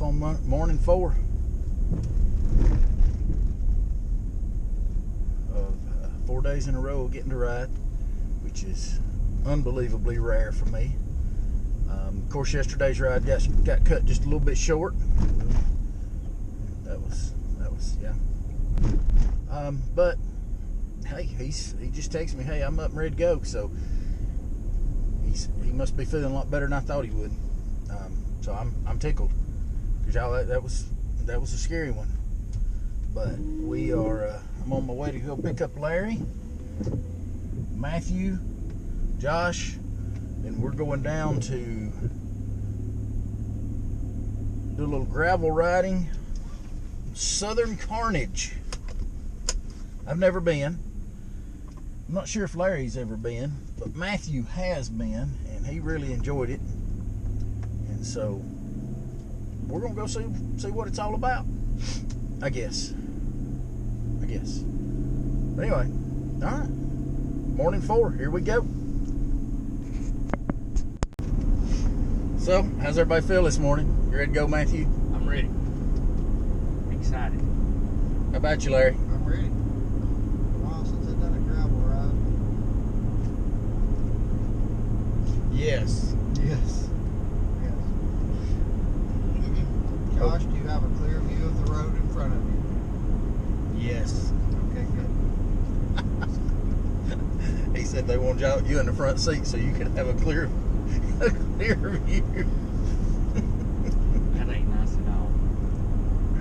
On morning 4 of 4 days in a row getting to ride, which is unbelievably rare for me. Of course, yesterday's ride got cut just a little bit short. That was yeah. But hey, he just texted me, hey, I'm up and ready to go. So he must be feeling a lot better than I thought he would. So I'm tickled. Cause y'all, that was a scary one. But we are. I'm on my way to go pick up Larry, Matthew, Josh, and we're going down to do a little gravel riding. Southern Carnage. I've never been. I'm not sure if Larry's ever been, but Matthew has been, and he really enjoyed it. And so we're gonna go see what it's all about. I guess. But anyway, all right. Morning 4. Here we go. So, how's everybody feel this morning? You ready to go, Matthew? I'm ready. Excited. How about you, Larry? I'm ready. Wow, since I've done a gravel ride. Yes. Yes. Josh, do you have a clear view of the road in front of you? Yes. Okay, good. He said they want you in the front seat so you can have a clear view. That ain't nice at all.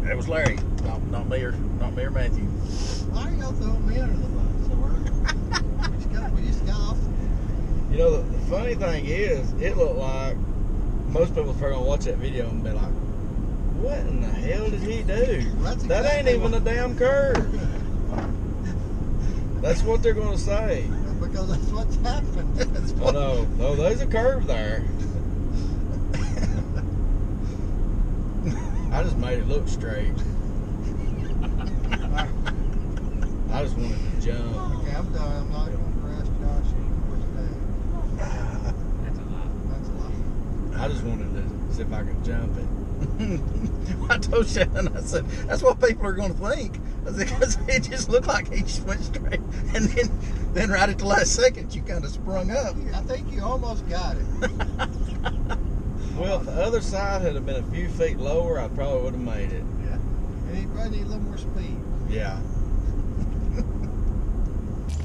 That was Larry, not me or Matthew. Why are y'all throwing me under the bus so early? We just got off. You know, the funny thing is, it looked like most people are gonna watch that video and be like, what in the hell did he do? That ain't even a damn curve. That's what they're gonna say. Because that's what's happened. Oh no, there's a curve there. I just made it look straight. I just wanted to jump. Okay, I'm done. I'm not going to harass Josh anymore today. That's a lot. That's a lot. I just wanted to see if I could jump it. I told Shannon, I said, that's what people are going to think. Because it just looked like he just went straight. And then right at the last second, you kind of sprung up. I think you almost got it. Well, if the other side had been a few feet lower, I probably would have made it. Yeah. And you probably need a little more speed. Yeah.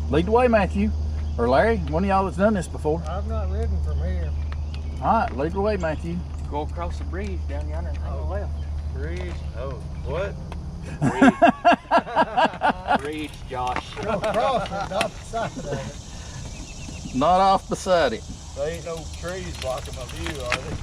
Lead the way, Matthew. Or Larry, one of y'all that's done this before. I've not ridden from here. All right, lead the way, Matthew. Go across the bridge down yonder and hang a left. Bridge? Oh, what? Bridge, Josh. Go across it, not beside it. Not off beside it. There ain't no trees blocking my view, are they?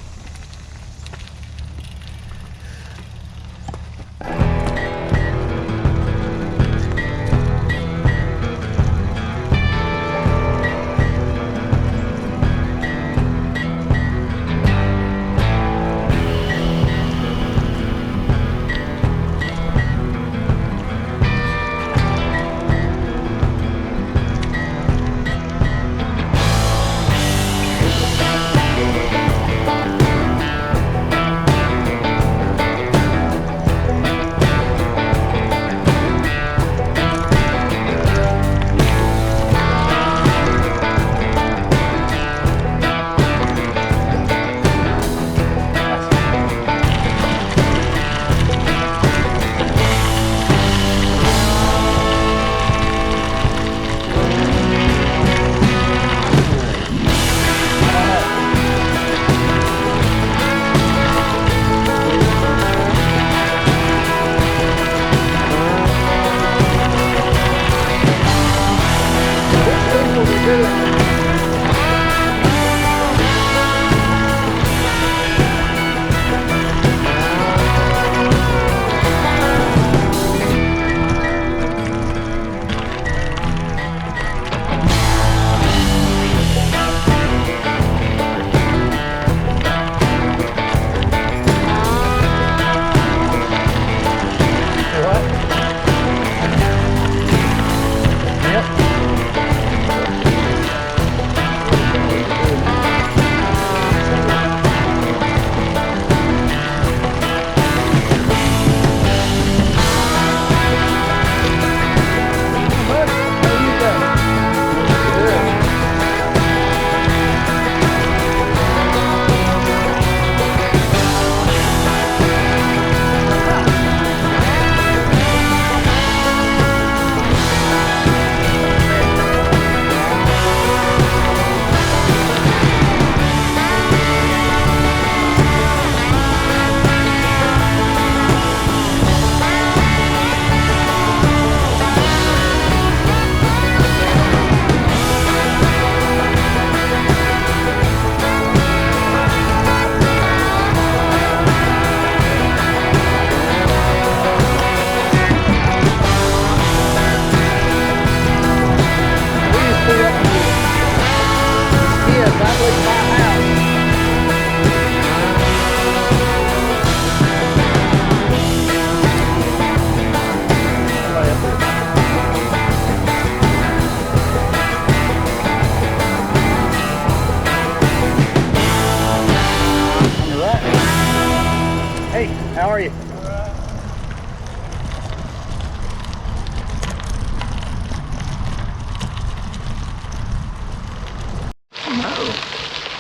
are you?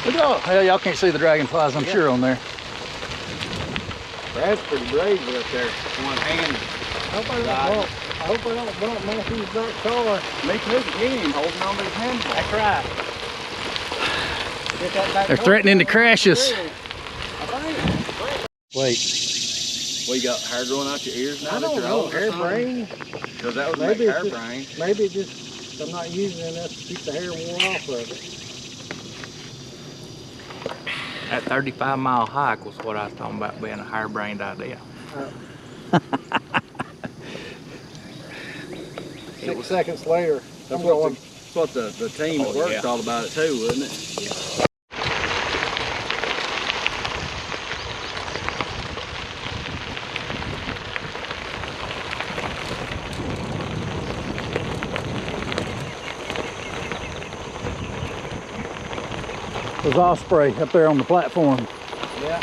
Look at all. Well, y'all can't see the dragonflies, I'm sure, on there. Brad's pretty brave up there. One hand. I hope I don't bump Matthew's back car. Me too. He ain't even holding on to his handle. That's right. Get that back They're threatening to crash us. Wait. Well, you got hair growing out your ears now? I don't know, hairbrain. Because that would Maybe make it's hairbrain. Maybe it just, I'm not using enough to keep the hair worn off of it. That 35-mile hike was what I was talking about being a harebrained idea. 6 seconds later, That's what the team at work thought about it too, wasn't it? There's osprey up there on the platform. Yeah.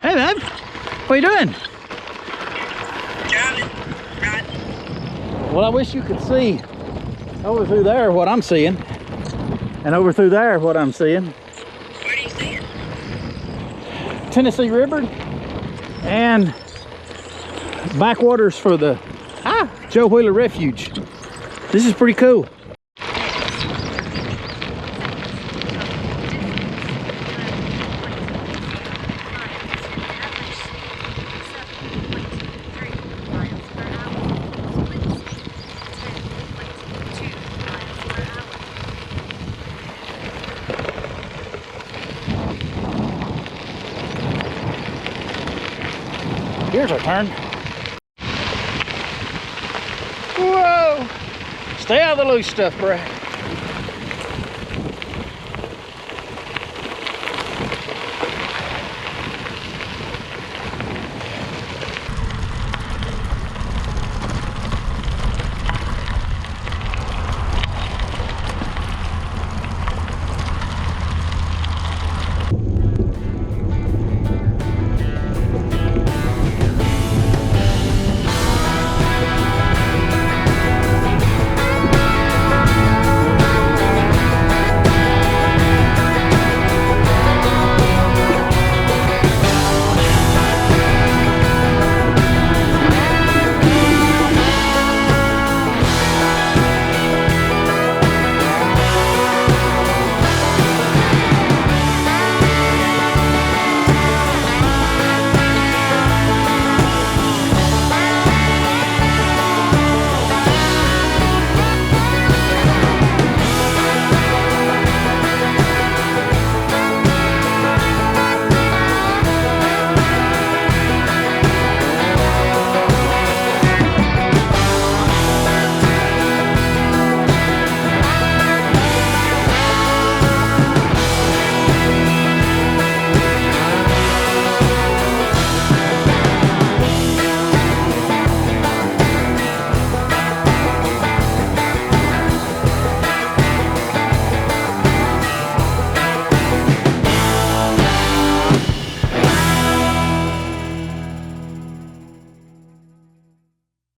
Hey, man. What are you doing? Well, I wish you could see over through there what I'm seeing. And over through there what I'm seeing. What are you seeing? Tennessee River and backwaters for the Joe Wheeler Refuge. This is pretty cool. Here's our turn. Whoa! Stay out of the loose stuff, Brad.